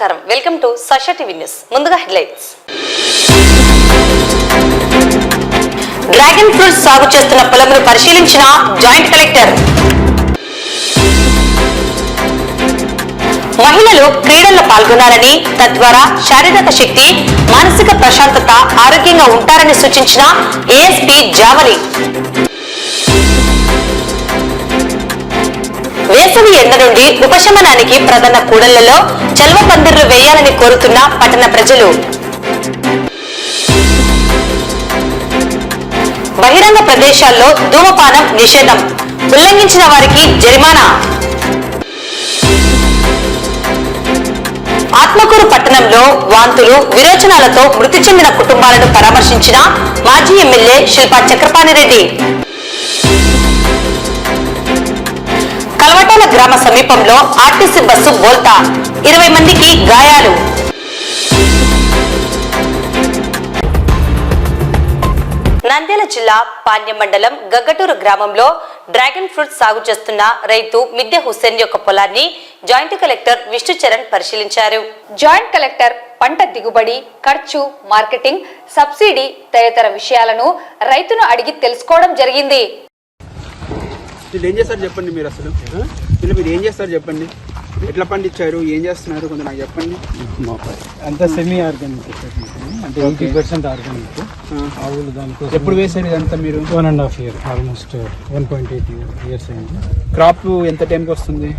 నమస్కారం, welcome to సష TV news. ముందుగా headlines. Dragon fruit సాగు చేస్తున్న పొలంను పరిశీలించిన జాయింట్ కలెక్టర్. మహిళలు క్రీడల్లో పాల్గొనాలని, తద్వారా శారీరక శక్తి, మానసిక ప్రశాంతత, ఆరోగ్యంగా ఉంటారని సూచించిన ఏఎస్పీ జావలి. వేసవి ఎండ నుండి ఉపశమనానికి ప్రధాన కూడళ్లలో చల్వ పందిర్లు వేయాలని కోరుతున్న పట్టణ ప్రజలు. బహిరంగ ప్రదేశాల్లో ధూమపానం నిషేధం, ఉల్లంఘించిన వారికి జరిమానా. ఆత్మకూరు పట్టణంలో వాంతులు, విరోచనాలతో మృతి చెందిన కుటుంబాలను పరామర్శించిన మాజీ ఎమ్మెల్యే శిల్పా చక్రపాణిరెడ్డి. కల్వటాల గ్రామ సమీపంలో ఆర్టీసీ బస్సు బోల్తా, 20 మందికి గాయాలు. నంద్యాల జిల్లా పాణ్యం మండలం గగ్గటూరు గ్రామంలో డ్రాగన్ ఫ్రూట్ సాగు చేస్తున్న రైతు మిద్దె హుస్సేన్ యొక్క పొలాన్ని జాయింట్ కలెక్టర్ విష్ణు చరణ్ పరిశీలించారు. జాయింట్ కలెక్టర్ పంట దిగుబడి, ఖర్చు, మార్కెటింగ్, సబ్సిడీ తదితర విషయాలను రైతును అడిగి తెలుసుకోవడం జరిగింది. ఏం చేస్తారు చెప్పండి, మీరు అసలు మీరు ఏం చేస్తారు చెప్పండి, ఎట్లా పండించారు, ఏం చేస్తున్నారు కొంచెం నాకు చెప్పండి. అంతా సెమీ ఆర్గానిక్, అంటే 80% ఆర్గానిక్. ఆవులు దానికోసం. ఎప్పుడు వేసారు ఇదంతా మీరు? 1.5 year, ఆల్మోస్ట్ 1.8 years అయింది. క్రాప్ ఎంత టైంకి వస్తుంది?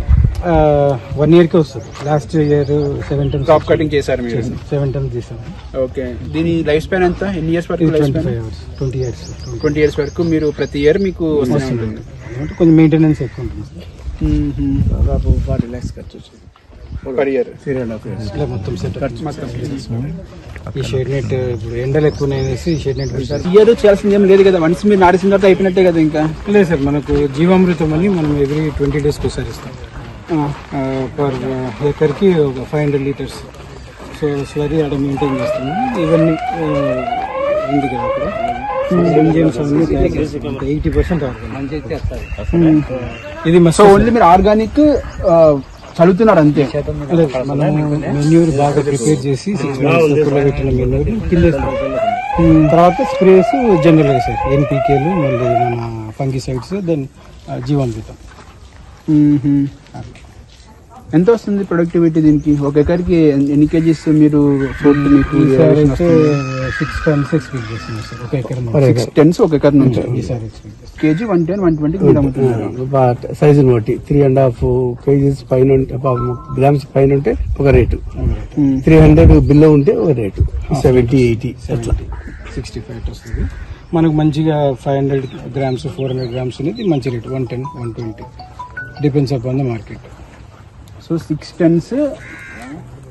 1 yearకి వస్తుంది. Last year 7 times crop cutting చేశారు మీరు? 7 times చేశారు. ఓకే, దీని లైఫ్ స్పాన్ ఎంత, ఎన్ని ఇయర్స్ వరకు? 20 years వరకు మీరు ప్రతి ఇయర్ మీకు వస్తుంది. కొంచెం మెయింటెనెన్స్ ఎక్కువ ఉంటుంది. దాదాపు 40 lakhs ఖర్చు వచ్చింది పర్ ఇయర్. 3.5 years ఇట్లా మొత్తం సెట్. ఈ షేడ్ నెట్ ఇప్పుడు ఎండలు ఎక్కువ అనేసి షేడ్ నెట్ ఇయర్ చేయాల్సింది ఏం లేదు కదా, వన్స్ మీరు నాటేసిన తర్వాత అయిపోయినట్టే కదా. ఇంకా లేదు సార్, మనకు జీవామృతం అని మనం ఎవ్రీ 20 days ఒకసారి ఇస్తాం. పర్ ఏకర్కి ఒక 500 liters. సో స్లరీ ఆడ మెయింటైన్ చేస్తున్నాం. ఇవన్నీ ఉంది కదా అక్కడ. 80% ఆర్గానిక్. ఇది సో ఓన్లీ మీరు ఆర్గానిక్ చదువుతున్నారు అంతే? మనం మెన్యూర్ బాగా ప్రిపేర్ చేసి 6 months పెట్టిన మెన్యూర్ కింద తర్వాత స్ప్రేస్ జనరల్ గా సార్ ఎన్పీకేలు, మళ్ళీ మన ఫంగిసైడ్స్, దెన్ జీవామృతం. ఎంత వస్తుంది ప్రొడక్టివిటీ దీనికి? ఒక ఎకర్కి ఎన్ని కేజీస్ మీరు ఫ్రూట్ మీకు? 6 tons ఎక్స్పెక్ట్ చేస్తున్నాం సార్ ఒక ఎకర్. 6 tons ఒక ఎకర్ నుంచి. కేజీ 110, 120 మీరు అమ్ముతున్నారు. సైజుని బట్టి 3.5 kgs పైన గ్రామ్స్ పైన ఉంటే ఒక రేటు, 300 బిలో ఉంటే ఒక రేటు, 70, 80 అట్లా 65 వస్తుంది. మనకు మంచిగా 500 grams 400 grams అనేది మంచి rate. 110, 120 depends upon the market. So 6 tons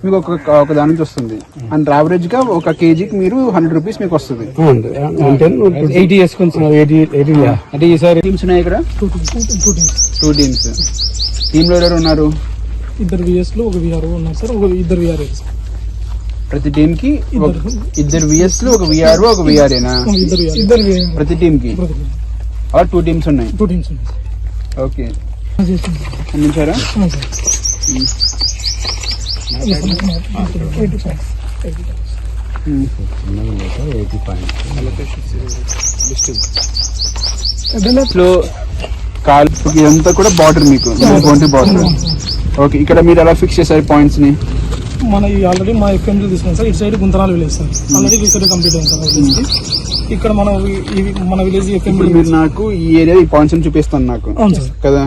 మీకు ఒక దాని నుంచి వస్తుంది. అండ్ యావరేజ్ గా ఒక కేజీకి మీరు 100 rupees మీకు వస్తుంది. 80 వేసుకుంటున్నాం. 80 అంటే ఈసారి టీమ్స్ ఉన్నాయి ఇక్కడ? 2 teams. టీంలో ఎవరు ఉన్నారు? 2 VS లో 1 VRO ఉన్నారు సార్. 2 VROs. ప్రతి టీమ్ కి 2 VS లో 1 VRO 1 VRA? ప్రతి టీమ్ కి అలా 2 teams ఉన్నాయి. 2 teams ఉన్నాయి. ఓకే, అందించారా? ఇదంతా కూడా బార్డర్ మీకు బౌండరీ బార్డర్. ఓకే, ఇక్కడ మీరు ఎలా ఫిక్స్ చేశారు పాయింట్స్ ని? మన ఆల్రెడీ మా ఎఫ్ఎంలో తీసుకున్నాం సార్. ఇటు side Guntanalu village sir, already recent complete అయింది సార్. ఇక్కడ మన విలేజ్ ఎఫ్ఎం. మీరు నాకు ఈ ఏరియా ఈ పాయింట్స్ చూపిస్తాను నాకు కదా,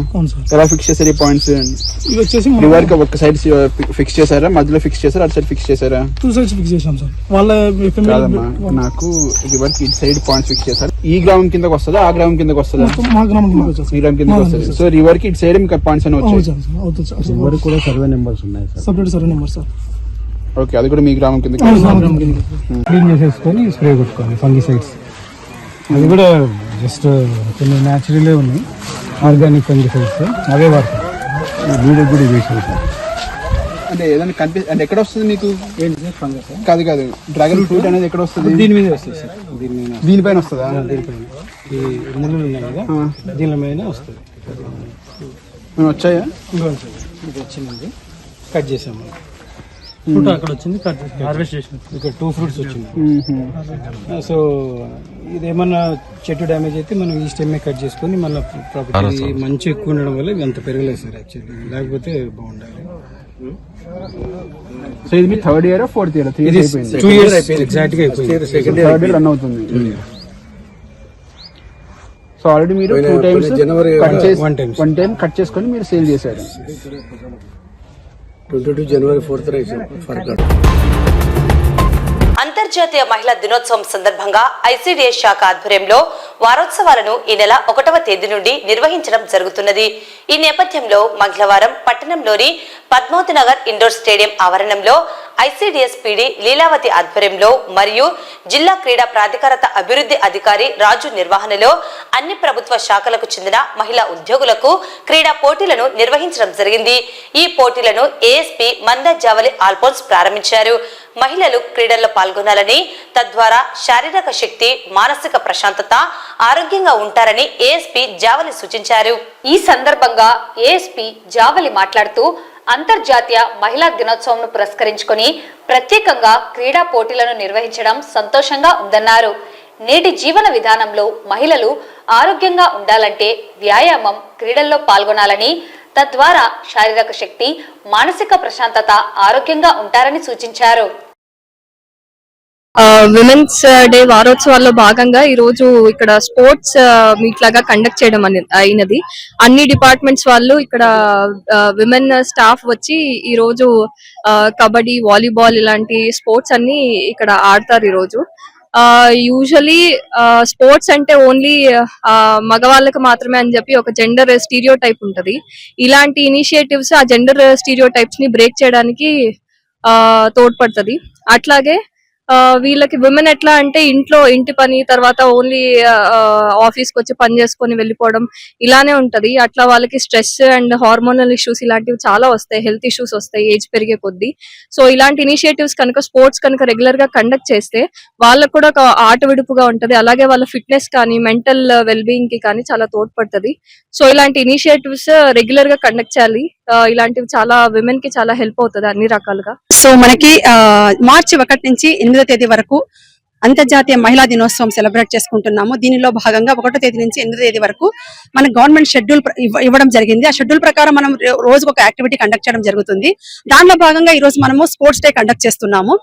ఎలా ఫిక్స్ చేశారు ఈ పాయింట్స్? ఇవి వచ్చేసి రివర్ కి ఒక సైడ్ ఫిక్స్ చేశారా, మధ్యలో ఫిక్స్ చేశారా, అటు సైడ్ ఫిక్స్ చేశారా? 2 sides ఫిక్స్ చేశాం సార్. వాళ్ళ ఎఫ్ఎం నాకు రివర్ కి ఇటు సైడ్ పాయింట్స్ ఫిక్స్ చేశారు. ఈ గ్రామం కిందకి వస్తుందా, ఆ గ్రామం కిందకి వస్తుందా? మా గ్రామం కిందకి వచ్చేసి ఈ గ్రామం కిందకి వస్తుంది. సో రివర్ కి ఇటు సైడ్ మీకు పాయింట్స్ అని వచ్చాయి. రివర్ కూడా సర్వే నెంబర్స్ ఉన్నాయి sir, separate survey number sir. Okay, అది కూడా మీ గ్రామం కిందకి క్లీన్ చేసేసుకొని స్ప్రే కొట్టుకోవాలి ఫంగిసైడ్స్. అది కూడా జస్ట్ కొన్ని న్యాచురలే ఉన్నాయి, ఆర్గానిక్ ఫంగిసైడ్స్ అవే వాడతాం. వీడియో కూడా వేసాం సార్. అంటే ఏదైనా అంటే ఎక్కడ వస్తుంది మీకు? కాదు కాదు, డ్రాగన్ ఫ్రూట్ అనేది ఎక్కడ వస్తుంది? దీని మీద వస్తుంది సార్. దీనిపైన వస్తుందా? దీనిపైన ఈ ముళ్ళు ఉన్నాయి కదా, దీని మీద వస్తుంది. వచ్చాయా? ఇది వచ్చిందండి, కట్ చేసాము. ఫ్రూట్ అక్కడ వచ్చింది హార్వెస్ట్ చేసిన. ఇక్కడ 2 ఫ్రూట్స్ వచ్చింది. సో ఇదేమన్నా చెట్టు డ్యామేజ్ అయితే మనం ఈ స్టెమ్ కట్ చేసుకుని మళ్ళీ ప్రాపర్టీ మంచి ఎక్కువ ఉండడం వల్ల ఇవి అంత పెరగలేదు సార్ యాక్చువల్లీ, లేకపోతే బాగుండాలి. సో ఇది మీ 3rd year 4th year? 3 years అయిపోయింది. 2 ఇయర్స్ అయిపోయింది ఎగ్జాక్ట్ గా అయిపోయింది. 3rd ఇయర్ రన్ అవుతుంది. సో ఆల్రెడీ మీరు 2 టైమ్స్ వన్ టైం కట్ చేసుకొని మీరు సేల్ చేశారు. 22 జనవరి 4th ఫర్ అంతర్జాతీయ మహిళా దినోత్సవం సందర్భంగా ఐసిడిఎస్ శాఖ ఆధ్వర్యంలో వారోత్సవాలను ఈ నెల 1వ తేదీ నుండి నిర్వహించడం జరుగుతున్నది. ఈ నేపథ్యంలో మంగళవారం పట్టణంలోని పద్మావతి నగర్ ఇండోర్ స్టేడియం ఆవరణంలో ఐసిడిఎస్ పీడీ లీలావతి ఆధ్వర్యంలో మరియు జిల్లా క్రీడా ప్రాధికారత అభివృద్ధి అధికారి రాజు నిర్వహణలో అన్ని ప్రభుత్వ శాఖలకు చెందిన మహిళా ఉద్యోగులకు క్రీడా పోటీలను నిర్వహించడం జరిగింది. ఈ పోటీలను ఏఎస్పీ మంద జావలి ఆల్ఫోన్స్ ప్రారంభించారు. మహిళలు క్రీడల్లో పాల్గొనాలని, తద్వారా శారీరక శక్తి, మానసిక ప్రశాంతత, ఆరోగ్యంగా ఉంటారని ఏఎస్పీ జావలి సూచించారు. ఈ సందర్భంగా ఏఎస్పీ జావలి మాట్లాడుతూ అంతర్జాతీయ మహిళా దినోత్సవం పురస్కరించుకొని ప్రత్యేకంగా క్రీడా పోటీలను నిర్వహించడం సంతోషంగా ఉందన్నారు. నేటి జీవన విధానంలో మహిళలు ఆరోగ్యంగా ఉండాలంటే వ్యాయామం, క్రీడల్లో పాల్గొనాలని, తద్వారా శారీరక శక్తి, మానసిక ప్రశాంతత, ఆరోగ్యంగా ఉంటారని సూచించారు. విమెన్స్ డే వారోత్సవాల్లో భాగంగా ఈ రోజు ఇక్కడ స్పోర్ట్స్ మీట్ లాగా కండక్ట్ చేయడం అయినది. అన్ని డిపార్ట్మెంట్స్ వాళ్ళు ఇక్కడ విమెన్ స్టాఫ్ వచ్చి ఈ రోజు కబడ్డీ, వాలీబాల్ ఇలాంటి స్పోర్ట్స్ అన్ని ఇక్కడ ఆడతారు. ఈ రోజు యూజువలీ స్పోర్ట్స్ అంటే ఓన్లీ మగవాళ్ళకి మాత్రమే అని చెప్పి ఒక జెండర్ స్టీరియో టైప్ ఉంటది. ఇలాంటి ఇనిషియేటివ్స్ ఆ జెండర్ స్టీరియో టైప్స్ ని బ్రేక్ చేయడానికి తోడ్పడుతుంది. అట్లాగే వీళ్ళకి విమెన్ ఎట్లా అంటే ఇంటి పని తర్వాత ఓన్లీ ఆఫీస్ కి వచ్చి పని చేసుకొని వెళ్ళిపోవడం ఇలానే ఉంటది. అట్లా వాళ్ళకి స్ట్రెస్ అండ్ హార్మోనల్ ఇష్యూస్ ఇలాంటివి చాలా వస్తాయి, హెల్త్ ఇష్యూస్ వస్తాయి ఏజ్ పెరిగే కొద్దీ. సో ఇలాంటి ఇనిషియేటివ్స్ కనుక స్పోర్ట్స్ కనుక రెగ్యులర్ గా కండక్ట్ చేస్తే వాళ్ళకు కూడా ఒక ఆట విడుపుగా ఉంటది. అలాగే వాళ్ళ ఫిట్నెస్ కానీ మెంటల్ వెల్ బీయింగ్ కి కానీ చాలా తోడ్పడుతుంది. సో ఇలాంటి ఇనిషియేటివ్స్ రెగ్యులర్ గా కండక్ట్ చేయాలి. ఇలాంటివి చాలా విమెన్ కి చాలా హెల్ప్ అవుతుంది అన్ని రకాలుగా. సో మనకి మార్చి 1 నుంచి 8వ తేదీ వరకు అంతర్జాతీయ మహిళా దినోత్సవం సెలబ్రేట్ చేసుకుంటున్నాము. దీనిలో భాగంగా 1వ తేదీ నుంచి 8వ తేదీ వరకు మన గవర్నమెంట్ షెడ్యూల్ ఇవ్వడం జరిగింది. ఆ షెడ్యూల్ ప్రకారం మనం రోజుకు ఒక యాక్టివిటీ కండక్ట్ చేయడం జరుగుతుంది. దానిలో భాగంగా ఈ రోజు మనము స్పోర్ట్స్ డే కండక్ట్ చేస్తున్నాము.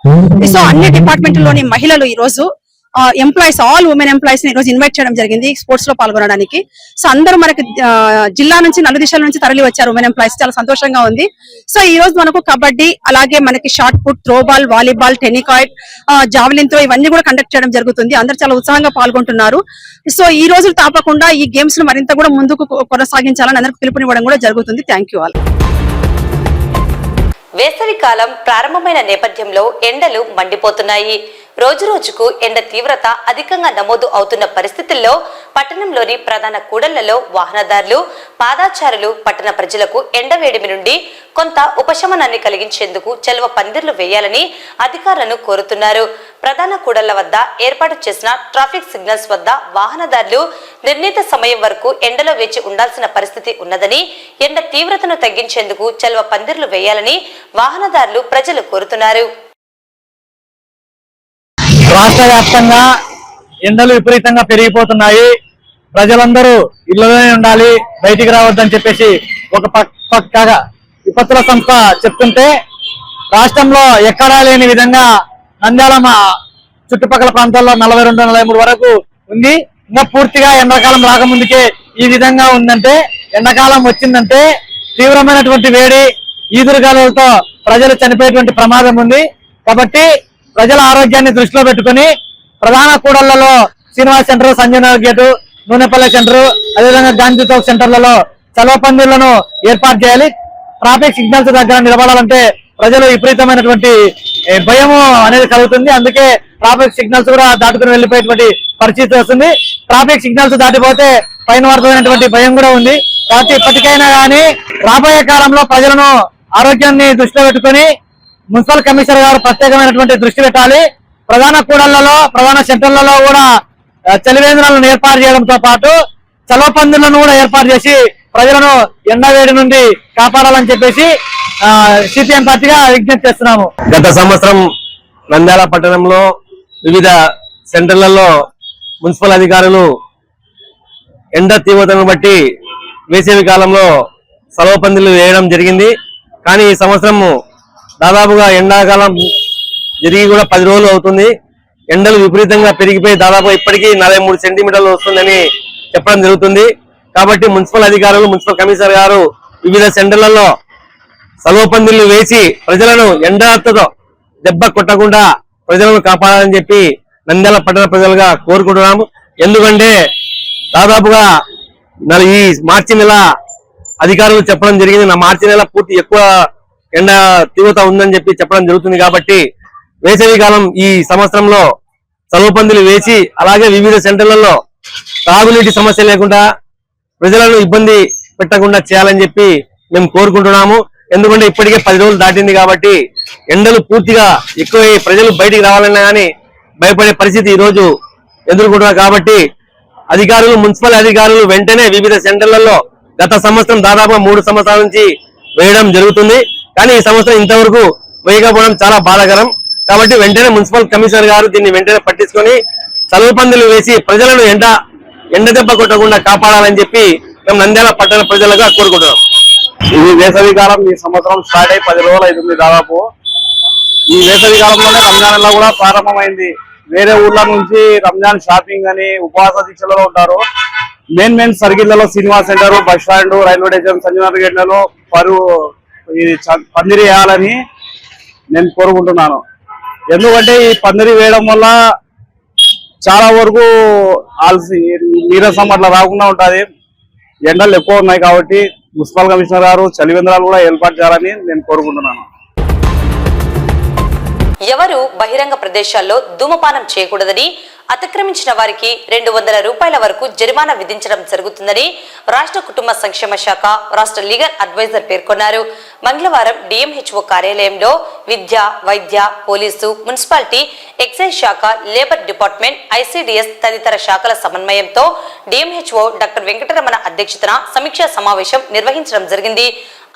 సో అన్ని డిపార్ట్మెంట్ లోని మహిళలు ఈ రోజు ఎంప్లాయీస్, ఆల్ ఉమెన్ ఎంప్లాయీస్ ఈ రోజు ఇన్వైట్ చేయడం జరిగింది స్పోర్ట్స్ లో పాల్గొనడానికి. సో అందరూ మనకి జిల్లా నుంచి నలుదిశల నుంచి తరలి వచ్చారు ఉమెన్ ఎంప్లాయీస్, చాలా సంతోషంగా ఉంది. సో ఈ రోజు మనకు కబడ్డీ, అలాగే మనకి shot put, throwball, volleyball, tennikoit, javelin throw ఇవన్నీ కూడా కండక్ట్ చేయడం జరుగుతుంది. అందరూ చాలా ఉత్సాహంగా పాల్గొంటున్నారు. సో ఈ రోజులు తప్పకుండా ఈ గేమ్స్ ను మరింత కూడా ముందుకు కొనసాగించాలని అందరికి పిలుపునివ్వడం కూడా జరుగుతుంది. Thank you all. వేసవి కాలం ప్రారంభమైన నేపథ్యంలో ఎండలు మండిపోతున్నాయి. రోజు రోజుకు ఎండ తీవ్రత అధికంగా నమోదు అవుతున్న పరిస్థితుల్లో పట్టణంలోని ప్రధాన కూడళ్లలో వాహనదారులు, పాదాచారులు పట్టణ ప్రజలకు ఎండవేడిమి నుండి కొంత ఉపశమనాన్ని కలిగించేందుకు చలువ పందిర్లు వేయాలని అధికారులను కోరుతున్నారు. ప్రధాన కూడళ్ల వద్ద ఏర్పాటు చేసిన ట్రాఫిక్ సిగ్నల్స్ వద్ద వాహనదారులు నిర్ణీత సమయం వరకు ఎండలో వేచి ఉండాల్సిన పరిస్థితి ఉన్నదని, ఎండ తీవ్రతను తగ్గించేందుకు చలువ పందిర్లు వేయాలని వాహనదారులు, ప్రజలు కోరుతున్నారు. రాష్ట్ర వ్యాప్తంగా ఎండలు విపరీతంగా పెరిగిపోతున్నాయి. ప్రజలందరూ ఇళ్లలోనే ఉండాలి, బయటికి రావద్దని చెప్పేసి ఒక పక్కగా విపత్తుల సంస్థ చెప్తుంటే, రాష్ట్రంలో ఎక్కడా లేని విధంగా నంద్యాల చుట్టుపక్కల ప్రాంతాల్లో 42-43 వరకు ఉంది. ఇంకా పూర్తిగా ఎండాకాలం రాకముందుకే ఈ విధంగా ఉందంటే, ఎండాకాలం వచ్చిందంటే తీవ్రమైనటువంటి వేడి, ఈదురుగాలులతో ప్రజలు చనిపోయేటువంటి ప్రమాదం ఉంది. కాబట్టి ప్రజల ఆరోగ్యాన్ని దృష్టిలో పెట్టుకుని ప్రధాన కూడళ్లలో Srinivas center, Sanjay Nagar gate, Nunepalle center, అదేవిధంగా గాంధీ చౌక్ సెంటర్లలో చలవ పందిళ్లను ఏర్పాటు చేయాలి. ట్రాఫిక్ సిగ్నల్స్ దగ్గర నిలబడాలంటే ప్రజలు విపరీతమైనటువంటి భయము అనేది కలుగుతుంది. అందుకే ట్రాఫిక్ సిగ్నల్స్ కూడా దాటుకుని వెళ్లిపోయేటువంటి పరిస్థితి వస్తుంది. ట్రాఫిక్ సిగ్నల్స్ దాటిపోతే ఫైన్ పడుతున్నటువంటి భయం కూడా ఉంది. కాబట్టి ఇప్పటికైనా కానీ రాబోయే కాలంలో ప్రజలను ఆరోగ్యాన్ని దృష్టిలో పెట్టుకుని మున్సిపల్ కమిషనర్ గారు ప్రత్యేకమైనటువంటి దృష్టి పెట్టాలి. ప్రధాన కూడళ్లలో, ప్రధాన సెంటర్లలో కూడా చలివేంద్రాలను ఏర్పాటు చేయడంతో పాటు చలవ పందిళ్లను కూడా ఏర్పాటు చేసి ప్రజలను ఎండవేడి నుండి కాపాడాలని చెప్పేసి సిపిఎం పార్టీగా విజ్ఞప్తి చేస్తున్నాము. గత సంవత్సరం నంద్యాల పట్టణంలో వివిధ సెంటర్లలో మున్సిపల్ అధికారులు ఎండ తీవ్రతను బట్టి వేసవి కాలంలో సెలవు పందిళ్లు వేయడం జరిగింది. కానీ ఈ సంవత్సరం దాదాపుగా ఎండాకాలం జరిగి కూడా 10 రోజులు అవుతుంది. ఎండలు విపరీతంగా పెరిగిపోయి దాదాపు ఇప్పటికీ 43 సెంటీమీటర్లు వస్తుందని చెప్పడం జరుగుతుంది. కాబట్టి మున్సిపల్ అధికారులు, మున్సిపల్ కమిషనర్ గారు వివిధ సెంటర్లలో సెలవు పందిళ్లు వేసి ప్రజలను ఎండతో దెబ్బ కొట్టకుండా ప్రజలను కాపాడాలని చెప్పి నంద్యాల పట్టణ ప్రజలుగా కోరుకుంటున్నాము. ఎందుకంటే దాదాపుగా ఈ మార్చి నెల అధికారులు చెప్పడం జరిగింది. మార్చి నెల పూర్తి ఎక్కువ ఎండ తీవ్రత ఉందని చెప్పి చెప్పడం జరుగుతుంది. కాబట్టి వేసవి కాలం ఈ సంవత్సరంలో సెలవు పందిళ్లు వేసి అలాగే వివిధ సెంటర్లలో తాగునీటి సమస్య లేకుండా ప్రజలను ఇబ్బంది పెట్టకుండా చేయాలని చెప్పి మేము కోరుకుంటున్నాము. ఎందుకంటే ఇప్పటికే 10 రోజులు దాటింది కాబట్టి ఎండలు పూర్తిగా ఎక్కువై ప్రజలు బయటికి రావాలన్నా కానీ భయపడే పరిస్థితి ఈ రోజు ఎదుర్కొంటున్నారు. కాబట్టి అధికారులు, మున్సిపల్ అధికారులు వెంటనే వివిధ సెంటర్లలో గత సంవత్సరం దాదాపు 3 సంవత్సరాల నుంచి వేయడం జరుగుతుంది. కానీ ఈ సంవత్సరం ఇంతవరకు వేయకపోవడం చాలా బాధాకరం. కాబట్టి వెంటనే మున్సిపల్ కమిషనర్ గారు దీన్ని వెంటనే పట్టించుకొని సెలవు పందిళ్లు వేసి ప్రజలను ఎండ దెబ్బ కొట్టకుండా కాపాడాలని చెప్పి మేము నంద్యాల పట్టణ ప్రజలుగా కోరుకుంటున్నాం. ఇది వేసవి కాలం ఈ సంవత్సరం స్టార్ట్ అయ్యి 10 రోజులు అవుతుంది. దాదాపు ఈ వేసవి కాలంలోనే రంజాన్ నెల కూడా ప్రారంభమైంది. వేరే ఊర్ల నుంచి రంజాన్ షాపింగ్ అని ఉపవాస దీక్షలలో ఉంటారు. మెయిన్ సర్కిళ్లలో cinema center, bus stand, railway station, Sanjaynagar గేట్లలో ఇది పందిరి వేయాలని నేను కోరుకుంటున్నాను. ఎందుకంటే ఈ పందిరి వేయడం వల్ల చాలా వరకు నీరసం అట్లా రాకుండా ఉంటది. ఎండలు ఎక్కువ ఉన్నాయి కాబట్టి మున్సిపల్ కమిషనర్ గారు చలివేంద్రాలు కూడా ఏర్పాటు చేయాలని నేను కోరుకుంటున్నాను. ఎవరు బహిరంగ ప్రదేశాల్లో ధూమపానం చేయకూడదని, అతిక్రమించిన వారికి 200 రూపాయల వరకు జరిమానా విధించడం జరుగుతుందని రాష్ట్ర కుటుంబ సంక్షేమ శాఖ రాష్ట్ర లీగల్ అడ్వైజర్ పేర్కొన్నారు. మంగళవారం డిఎంహెచ్ఓ కార్యాలయంలో విద్య, వైద్య, పోలీసు, మున్సిపాలిటీ, ఎక్సైజ్ శాఖ, లేబర్ డిపార్ట్మెంట్, ఐసిడిఎస్ తదితర శాఖల సమన్వయంతో డిఎంహెచ్ఓ డాక్టర్ వెంకటరమణ అధ్యక్షతన సమీక్షా సమావేశం నిర్వహించడం జరిగింది.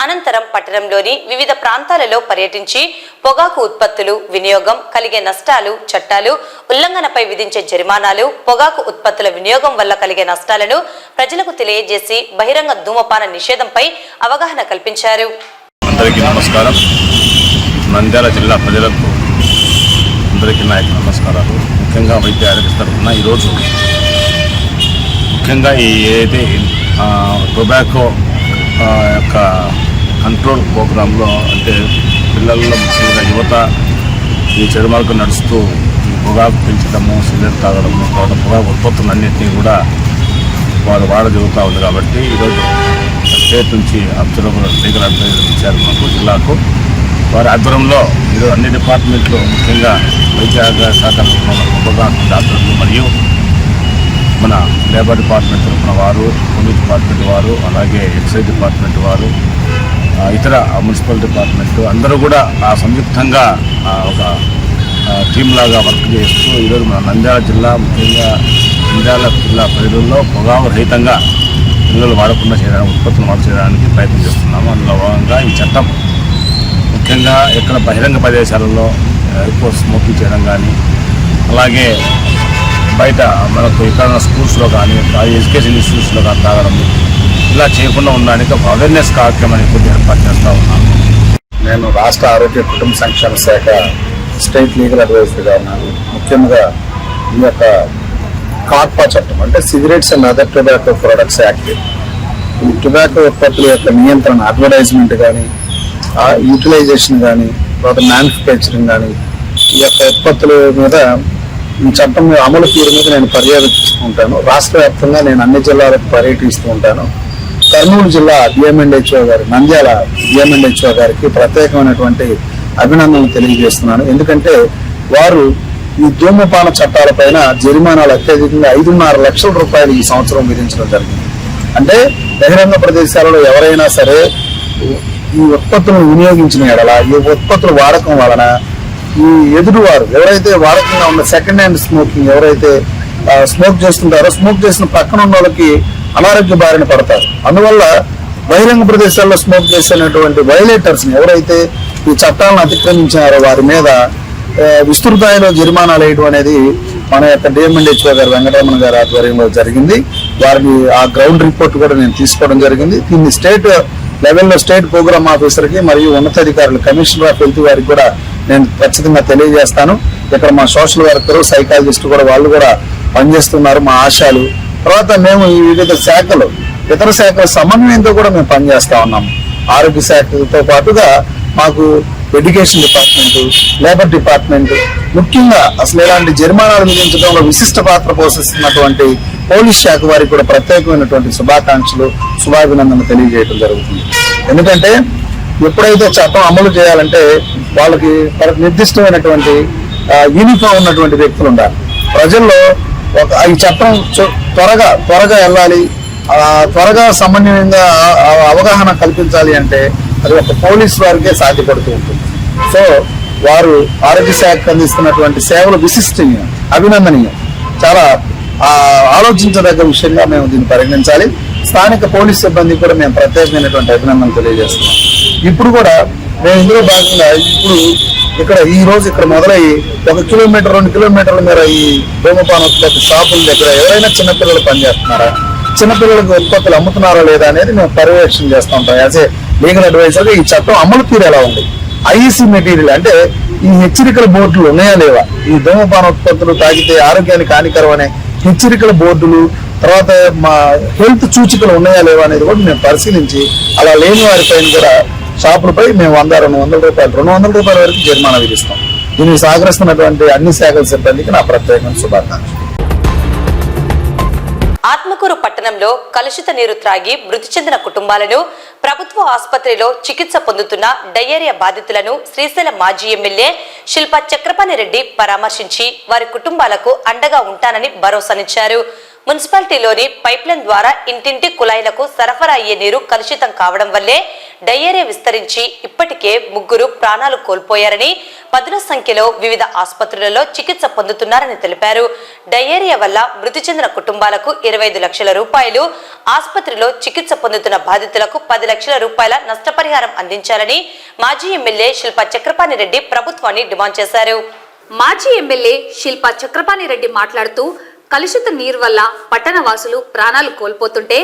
అనంతరం పట్టణంలోని వివిధ ప్రాంతాలలో పర్యటించి పొగాకు ఉత్పత్తులు, వినియోగం, కలిగే నష్టాలు, చట్టాలు, ఉల్లంఘనపై విధించే జరిమానాలు, పొగాకు ఉత్పత్తుల వినియోగం వల్ల కలిగే నష్టాలను ప్రజలకు తెలియజేసి బహిరంగ ధూమపాన నిషేధంపై అవగాహన కల్పించారు. అందరికీ నమస్కారం. నంద్యాల జిల్లా ప్రజలకు అందరికీ నా యొక్క నమస్కారాలు. ముఖ్యంగా వైద్య ఆరోగ్య తరఫున ఈరోజు ముఖ్యంగా ఏదైతే టొబాకో యొక్క కంట్రోల్ ప్రోగ్రాంలో అంటే పిల్లల్లో ముఖ్యంగా యువత ఈ చెడు మార్గం నడుస్తూ పొగాకు పెంచడము, సిగరెట్ తాగడము, తర్వాత పొగాకు ఉత్పత్తులన్నింటినీ కూడా వారు వాడజరుగుతూ ఉంది. కాబట్టి ఈరోజు స్టేట్ నుంచి అబ్జర్వర్ లీగల్ అడ్వైజర్ ఇచ్చారు మనకు జిల్లాకు. వారి ఆధ్వర్యంలో ఈరోజు అన్ని డిపార్ట్మెంట్లు ముఖ్యంగా వైద్య శాఖ పొగాకు డాక్టర్లు మరియు మన లేబర్ డిపార్ట్మెంట్ తరఫున వారు, పోలీస్ డిపార్ట్మెంట్ వారు, అలాగే ఎక్సైజ్ డిపార్ట్మెంట్ వారు, ఇతర మున్సిపల్ డిపార్ట్మెంట్ అందరూ కూడా సంయుక్తంగా ఒక టీమ్ లాగా వర్క్ చేస్తూ ఈరోజు మన నంద్యాల జిల్లా, ముఖ్యంగా నంద్యాల జిల్లా ప్రజల్లో పొగాకు రహితంగా పిల్లలు వాడకుండా చేయడానికి, ఉత్పత్తులు వాడు చేయడానికి ప్రయత్నం చేస్తున్నాము. అందులో భాగంగా ఈ చట్టం ముఖ్యంగా ఎక్కడ బహిరంగ ప్రదేశాలలో ఎక్కువ స్మోకింగ్ చేయడం కానీ, అలాగే బయట మనకు ఇక్కడ స్కూల్స్లో కానీ, ఎడ్యుకేషన్ ఇన్స్టిట్యూట్స్లో కానీ తాగడం ఇలా చేయకుండా ఉండడానికి ఒక అవేర్నెస్ కార్యక్రమాన్ని కొద్దిగా ఏర్పాటు చేస్తూ ఉన్నాను. నేను రాష్ట్ర ఆరోగ్య కుటుంబ సంక్షేమ శాఖ స్టేట్ లీగల్ అడ్వైజర్గా ఉన్నాను. ముఖ్యంగా ఈ యొక్క కార్పా చట్టం అంటే cigarettes and other tobacco products act, ఈ టొబాకో ఉత్పత్తుల యొక్క నియంత్రణ, అడ్వర్టైజ్మెంట్ కానీ, యూటిలైజేషన్ కానీ, తర్వాత మ్యానుఫ్యాక్చరింగ్ కానీ, ఈ యొక్క ఉత్పత్తుల మీద ఈ చట్టం అమలు తీరు మీద నేను పర్యవేక్షిస్తూ ఉంటాను. రాష్ట్ర వ్యాప్తంగా నేను అన్ని జిల్లాలకు పర్యటిస్తూ ఉంటాను. కర్నూలు జిల్లా డిఎంఎండ్హెచ్ఓ గారు, నంద్యాల డిఎంఎండ్హెచ్ఓ గారికి ప్రత్యేకమైనటువంటి అభినందనలు తెలియజేస్తున్నాను. ఎందుకంటే వారు ఈ ధూమపాన చట్టాలపైన జరిమానాలు అత్యధికంగా 5.5 లక్షల రూపాయలు ఈ సంవత్సరం విధించడం జరిగింది. అంటే బహిరంగ ప్రదేశాలలో ఎవరైనా సరే ఈ ఉత్పత్తులను వినియోగించిన ఎడల, ఈ ఉత్పత్తుల వాడకం వలన ఈ ఎదురువారు ఎవరైతే వాడకంగా ఉన్న సెకండ్ హ్యాండ్ స్మోకింగ్ ఎవరైతే స్మోక్ చేస్తుంటారో, స్మోక్ చేసిన పక్కన ఉన్న వాళ్ళకి అనారోగ్య బారిన పడతారు. అందువల్ల బహిరంగ ప్రదేశాల్లో స్మోక్ చేసినటువంటి వైలేటర్స్ ఎవరైతే ఈ చట్టాలను అతిక్రమించారో వారి మీద విస్తృతాయిలో జరిమానాలు వేయడం అనేది మన యొక్క డిఎంఎండ్హెచ్ఓ గారు వెంకటరమణ గారి ఆధ్వర్యంలో జరిగింది. వారిని ఆ గ్రౌండ్ రిపోర్ట్ కూడా నేను తీసుకోవడం జరిగింది. దీన్ని స్టేట్ లెవెల్లో స్టేట్ ప్రోగ్రామ్ ఆఫీసర్కి మరియు ఉన్నతాధికారులు కమిషనర్ ఆఫ్ హెల్త్ వారికి కూడా నేను ఖచ్చితంగా తెలియజేస్తాను. ఇక్కడ మా సోషల్ వర్కర్ సైకాలజిస్ట్ కూడా వాళ్ళు కూడా పనిచేస్తున్నారు. మా ఆశాలు తర్వాత మేము ఈ వివిధ శాఖలు ఇతర శాఖల సమన్వయంతో కూడా మేము పనిచేస్తా ఉన్నాము. ఆరోగ్య శాఖతో పాటుగా మాకు ఎడ్యుకేషన్ డిపార్ట్మెంట్, లేబర్ డిపార్ట్మెంట్, ముఖ్యంగా అసలు ఇలాంటి జరిమానాలు విధించడంలో విశిష్ట పాత్ర పోషిస్తున్నటువంటి పోలీస్ శాఖ వారికి కూడా ప్రత్యేకమైనటువంటి శుభాకాంక్షలు, శుభాభినందనలు తెలియజేయడం జరుగుతుంది. ఎందుకంటే ఎప్పుడైతే చట్టం అమలు చేయాలంటే వాళ్ళకి నిర్దిష్టమైనటువంటి యూనిఫామ్ ఉన్నటువంటి వ్యక్తులు ఉండాలి. ప్రజల్లో ఈ చట్టం త్వరగా వెళ్ళాలి, త్వరగా సమన్వయంగా అవగాహన కల్పించాలి అంటే అది ఒక పోలీస్ వారికే సాధ్యపడుతూ ఉంటుంది. సో వారు ఆరోగ్య శాఖకు అందిస్తున్నటువంటి సేవలు విశిష్టనీయం, అభినందనీయం, చాలా ఆలోచించదగ్గ విషయంగా మేము దీన్ని పరిగణించాలి. స్థానిక పోలీస్ సిబ్బందికి కూడా మేము ప్రత్యేకమైనటువంటి అభినందనలు తెలియజేస్తున్నాం. ఇప్పుడు కూడా మేము ఇందులో భాగంగా ఇప్పుడు ఈ రోజు ఇక్కడ మొదలయ్యి 1 కిలోమీటర్ 2 కిలోమీటర్ల మేర ఈ ధూమపాన ఉత్పత్తి షాపుల దగ్గర ఎవరైనా చిన్నపిల్లలు పనిచేస్తున్నారా, చిన్నపిల్లలకు ఉత్పత్తులు అమ్ముతున్నారా లేదా అనేది మేము పర్యవేక్షణ చేస్తూ ఉంటాం. యాజ్ ఏ లీగల్ అడ్వైజర్గా ఈ చట్టం అమలు తీరు ఎలా ఉంది, ఐఈసీ మెటీరియల్ అంటే ఈ హెచ్చరికల బోర్డులు ఉన్నాయా లేవా, ఈ ధూమపాన ఉత్పత్తులు తాగితే ఆరోగ్యానికి హానికరం అనే హెచ్చరికల బోర్డులు, తర్వాత మా హెల్త్ సూచికలు ఉన్నాయా లేవా అనేది కూడా మేము పరిశీలించి అలా లేని వారిపైన కూడా షాపులపై మేము 100-200 రూపాయలు 200 రూపాయల వరకు జరిమానా విధిస్తాం. దీనికి సహకరిస్తున్నటువంటి అన్ని శాఖల సిబ్బందికి నా ప్రత్యేకమైన శుభాకాంక్షలు. ఆత్మకూరు పట్టణంలో కలుషిత నీరు త్రాగి మృతి చెందిన కుటుంబాలను, ప్రభుత్వ ఆసుపత్రిలో చికిత్స పొందుతున్న డయేరియా బాధితులను శ్రీశైలం మాజీ ఎమ్మెల్యే శిల్పా చక్రపాణి రెడ్డి పరామర్శించి వారి కుటుంబాలకు అండగా ఉంటానని భరోసానిచ్చారు. మున్సిపాలిటీలోని పైప్లైన్ ద్వారా ఇంటింటి కుళాయిలకు సరఫరా అయ్యే నీరు కలుషితం కావడం వల్లే డయేరియా విస్తరించి ఇప్పటికే 3 ప్రాణాలు కోల్పోయారని, పదుల సంఖ్యలో వివిధ ఆసుపత్రులలో చికిత్స పొందుతున్నారని తెలిపారు. డయేరియా వల్ల మృతి చెందిన కుటుంబాలకు 25 లక్షల రూపాయలు, ఆసుపత్రిలో చికిత్స పొందుతున్న బాధితులకు 10 లక్షల రూపాయల నష్టపరిహారం అందించాలని మాజీ ఎమ్మెల్యే శిల్పా చక్రపాణి రెడ్డి ప్రభుత్వాన్ని డిమాండ్ చేశారు. మాజీ ఎమ్మెల్యే శిల్పా చక్రపాణి రెడ్డి మాట్లాడుతూ కలుషిత నీరు వల్ల పట్టణ వాసులు ప్రాణాలు కోల్పోతుంటే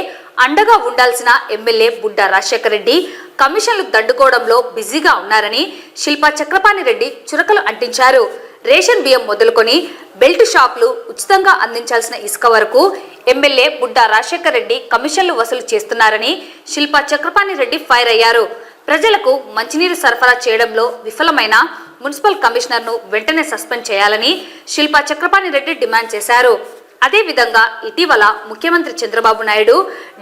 అండగా ఉండాల్సిన ఎమ్మెల్యే బుడ్డా రాజశేఖర రెడ్డి కమిషన్లు దండుకోవడంలో బిజీగా ఉన్నారని శిల్పా చక్రపాణి రెడ్డి చురకలు అంటించారు. రేషన్ బియ్యం మొదలుకొని బెల్ట్ షాపులు ఉచితంగా అందించాల్సిన ఇసుక వరకు ఎమ్మెల్యే బుడ్డా రాజశేఖర రెడ్డి కమిషన్లు వసూలు చేస్తున్నారని శిల్పా చక్రపాణి రెడ్డి ఫైర్ అయ్యారు. ప్రజలకు మంచినీరు సరఫరా చేయడంలో విఫలమైన మున్సిపల్ కమిషనర్ను వెంటనే సస్పెండ్ చేయాలని శిల్పా చక్రపాణి రెడ్డి డిమాండ్ చేశారు. అదేవిధంగా ఇటీవల ముఖ్యమంత్రి చంద్రబాబు నాయుడు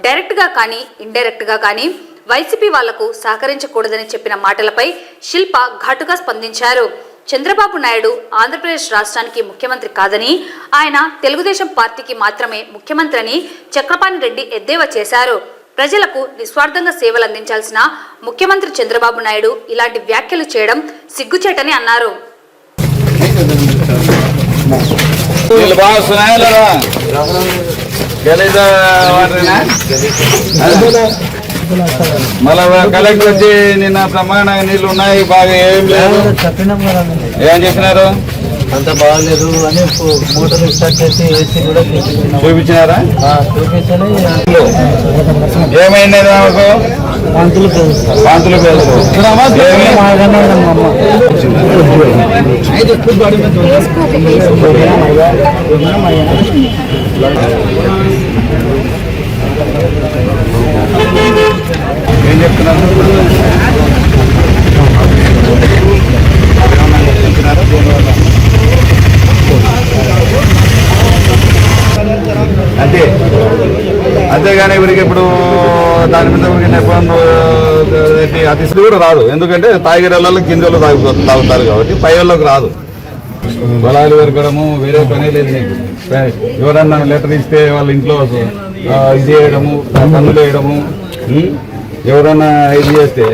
డైరెక్ట్గా కానీ ఇండైరెక్ట్గా కానీ వైసీపీ వాళ్లకు సహకరించకూడదని చెప్పిన మాటలపై శిల్ప ఘాటుగా స్పందించారు. చంద్రబాబు నాయుడు ఆంధ్రప్రదేశ్ రాష్ట్రానికి ముఖ్యమంత్రి కాదని, ఆయన తెలుగుదేశం పార్టీకి మాత్రమే ముఖ్యమంత్రి అని చక్రపాణి రెడ్డి ఎద్దేవా చేశారు. ప్రజలకు నిస్వార్థంగా సేవలు అందించాల్సిన ముఖ్యమంత్రి చంద్రబాబు నాయుడు ఇలాంటి వ్యాఖ్యలు చేయడం సిగ్గుచేటని అన్నారు. మళ్ళా కలెక్టర్ వచ్చి నిన్న ప్రమాణంగా నీళ్ళు ఉన్నాయి బాగా ఏం లేదు ఏం చెప్పినారు, అంత బాగాలేదు అని మోటార్ స్టార్ట్ చేసి ఏసీ కూడా చూపించినారా? చూపించాలి. ఏమైంది నాకు వాంతులు తెలుసు ఏం చెప్తున్నారు? అంతే అంతేగాని ఇవరికి ఇప్పుడు దాని మీద అతిశలు కూడా రాదు. ఎందుకంటే తాగిరేళ్ళలో గింజలు తాగుతారు కాబట్టి పై వాళ్ళకి రాదు. బలాలు పెరగడము వేరే పనే లేదు నీకు. ఎవరన్నా లెటర్ ఇస్తే వాళ్ళ ఇంట్లో ఇది వేయడము, కన్నులు వేయడము, ఎవరన్నా ఇది చేస్తే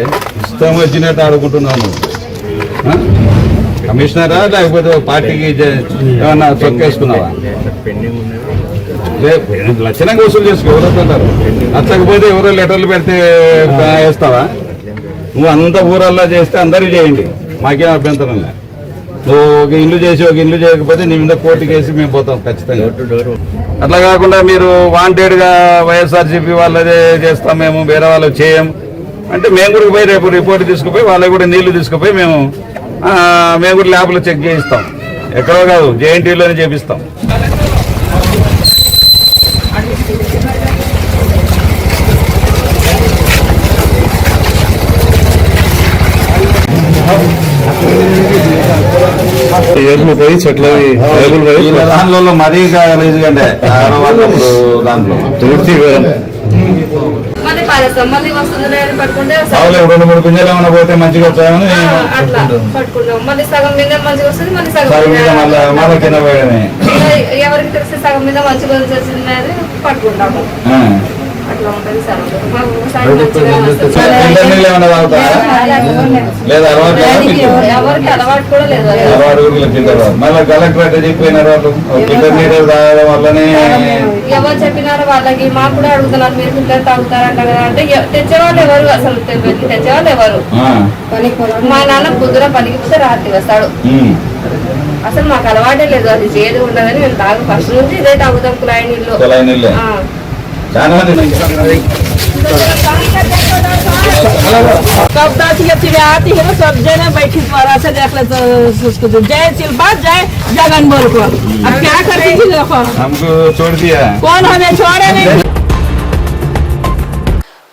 ఇష్టం వచ్చినట్టు ఆడుకుంటున్నాను. కమిషనరా లేకపోతే పార్టీకి ఏమన్నా చొక్కేసుకున్నావా? లక్షణంగా వసూలు చేసుకో, ఎవరు వస్తుంటారు. నచ్చకపోతే ఎవరో లెటర్లు పెడితే వేస్తావా? నువ్వు అంత ఊరల్లా చేస్తే అందరూ చేయండి, మాకేం అభ్యంతరం లేదు. నువ్వు ఒక ఇల్లు చేసి ఒక ఇల్లు చేయకపోతే నీ మీద కోర్టుకి వేసి మేము పోతాం ఖచ్చితంగా. అట్లా కాకుండా మీరు వాంటెడ్గా వైఎస్ఆర్సీపీ వాళ్ళదే చేస్తాం, మేము వేరే వాళ్ళకి చేయం అంటే మేము కూడా పోయి రేపు రిపోర్ట్ తీసుకుపోయి వాళ్ళకి కూడా నీళ్లు తీసుకుపోయి మేము కూడా ల్యాబ్లో చెక్ చేయిస్తాం. ఎక్కడో కాదు, జేఎన్టీలోనే చేపిస్తాం. పోయి చెట్ల దాంట్లో మరీ కంటే దాంట్లో రెండు మూడు పింజలు ఏమైనా పోతే మంచిగా వచ్చాయని మళ్ళీ కింద పోయాని ఎవరికి తెలిసి సగం మీద మంచిగా వచ్చింది పట్టుకుంటాము. అట్లా ఉంటది సార్. ఏమైనా తాగుతారా? లేదా ఎవరికి అలవాటు కూడా లేదు. మళ్ళీ కలెక్టర్ అంటే చెప్పినారు వాళ్ళు ఫిల్టర్ నీరు తాగడం వల్లనే. ఎవరు చెప్పినారో వాళ్ళకి మాకు కూడా అడుగుతున్నారు, మీరు ఫిల్టర్ తాగుతారంట కదా అంటే తెచ్చేవాళ్ళు ఎవరు, అసలు తెచ్చేవాళ్ళు ఎవరు? మా నాన్న పొద్దున పనికి వస్తే రాత్రి వస్తాడు. అసలు మాకు అలవాటే లేదు, అది చేదు ఉండదని మేము తాగు ఫస్ట్ నుంచి ఇదే తాగుతాం కుళాయి నీళ్ళు. सब जने बैठी से देख ले जय शिल्पा जय जगन बोल को अब क्या करेगी देखो हमको छोड़ दिया कौन हमें छोड़े नहीं.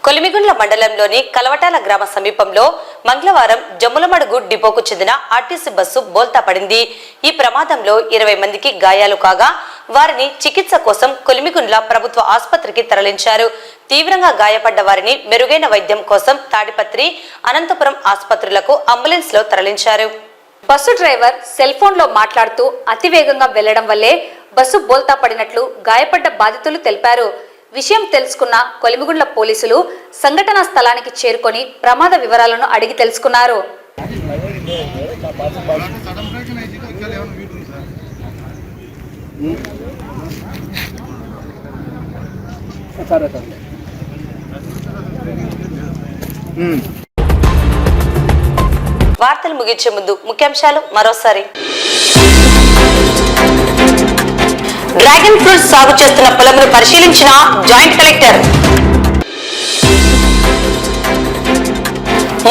కొలిమిగుండ్ల మండలంలోని కలవటాల గ్రామ సమీపంలో మంగళవారం జమ్ములమడుగు డిపోకు చెందిన ఆర్టీసీ బస్సు బోల్తా పడింది. ఈ ప్రమాదంలో 20 మందికి గాయాలు కాగా వారిని చికిత్స కోసం కొలిమిగుండ్ల ప్రభుత్వ ఆసుపత్రికి తరలించారు. తీవ్రంగా గాయపడ్డ వారిని మెరుగైన వైద్యం కోసం తాడిపత్రి, అనంతపురం ఆసుపత్రులకు అంబులెన్స్ లో తరలించారు. బస్సు డ్రైవర్ సెల్ ఫోన్ లో మాట్లాడుతూ అతివేగంగా వెళ్లడం వల్లే బస్సు బోల్తా పడినట్లు గాయపడ్డ బాధితులు తెలిపారు. విషయం తెలుసుకున్న కొలిమిగుండ్ల పోలీసులు సంఘటనా స్థలానికి చేరుకొని ప్రమాద వివరాలను అడిగి తెలుసుకున్నారు. వార్తలు ముగించే ముందు ముఖ్యాంశాలు మరోసారి. డ్రాగన్ ఫ్రూట్ సాగు చేస్తున్న పొలంను పరిశీలించిన జాయింట్ కలెక్టర్.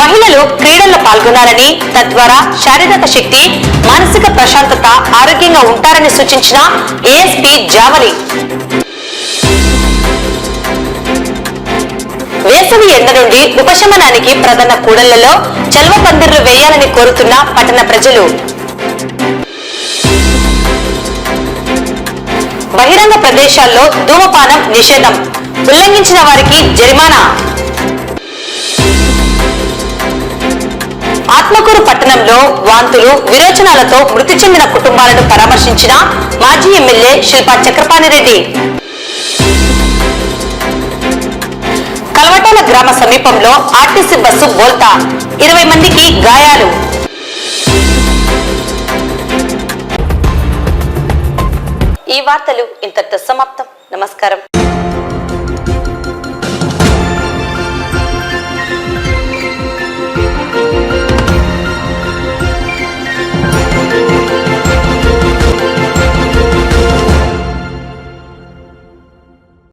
మహిళలు క్రీడల్లో పాల్గొనాలని, తద్వారా శారీరక శక్తి, మానసిక ప్రశాంతత, ఆరోగ్యంగా ఉంటారని సూచించిన ఏఎస్పీ జావలి. వేసవి ఎండ నుండి ఉపశమనానికి ప్రధాన కూడళ్లలో చల్వ పందిర్లు వేయాలని కోరుతున్న పట్టణ ప్రజలు. బహిరంగ ప్రదేశాల్లో ధూమపానం నిషేధం, ఉల్లంఘించిన వారికి జరిమానా. ఆత్మకూరు పట్టణంలో వాంతులు, విరోచనాలతో మృతి చెందిన కుటుంబాలను పరామర్శించిన మాజీ ఎమ్మెల్యే శిల్పా చక్రపాణిరెడ్డి. కలవటాల గ్రామ సమీపంలో ఆర్టీసీ బస్సు బోల్తా, 20 మందికి గాయాలు. ఈ వార్తలు ఇంతటితో సమాప్తం. నమస్కారం.